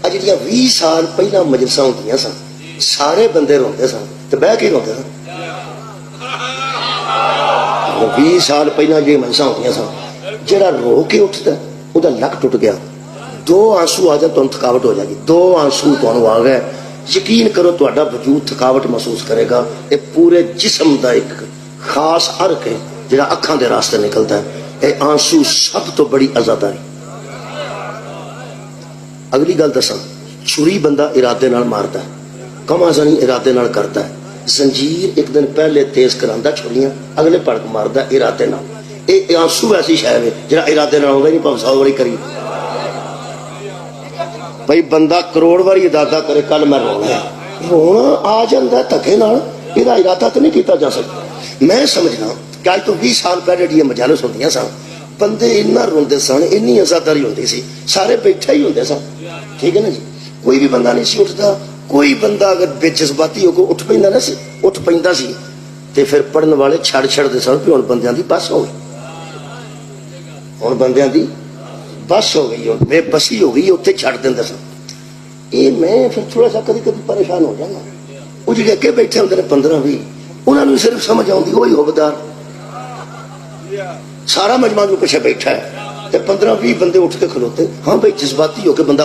अज जी 20 साल पहला मजलिसां होंदियां सन, सारे बंदे रोंदे सन ते बह के रोंदे सन। 20 साल पहला जो मजलिसां होंदियां सन, जेड़ा रो के उठदा उहदा लक टुट गया, 2 आंसू आ जाए तुहानूं थकावट हो जाएगी, 2 आंसू तुहानूं आ गए, यकीन करो तुहाडा वजूद थकावट महसूस करेगा। ये पूरे जिस्म का एक खास अर्क है जिहड़ा अखां दे रास्ते निकलता है। ये आंसू सब तो बड़ी आजादारी। अगली गल दसां, छुरी बंदा इरादे नाल मारदा है, कमाजानी इरादे नाल करदा है, जंजीर एक दिन पहले तेज करांदा छुरियां, अगले भड़क मारदा इरादे नाल। ये आंसू ऐसी शय है जिहड़ा इरादे नाल आउंदा नहीं, भावें 100 वारी करी। भाई बंदा करोड़ बारी इरादा करे कल मैं रोना आ जाता धक्के नाल, इहदा इरादा तो नहीं किया जा सकता। मैं समझना कि अज तो 20 साल पहले जी मजालस होंदियां सन, बंदे इन्ना रोंदे सन, इन्नी आजादारी होंदी सी, सारे बैठे ही होंदे सन। ठीक है ना जी, कोई भी बंदा नहीं सी उठदा। कोई बंदा अगर बेजज्बाती होकर उठ पैंदा ना सी, उठ पैंदा सी ते फिर पढ़न वाले छड्डदे सन कि हुण बंदियां दी बस हो गई, हुण बंदियां दी बस हो गई, बेबसी हो गई, उत्थे छड्ड दिंदे सन। ये मैं फिर थोड़ा सा कभी कभी परेशान हो जाना। वो जो अगे बैठे होंगे 15-20, उन्होंने सिर्फ समझ आती वही होबदार, सारा मजमा जो पिछे बैठा है, 15-20 बंदे उठ के खलोते। हाँ भाई जज्बाती होकर बंदा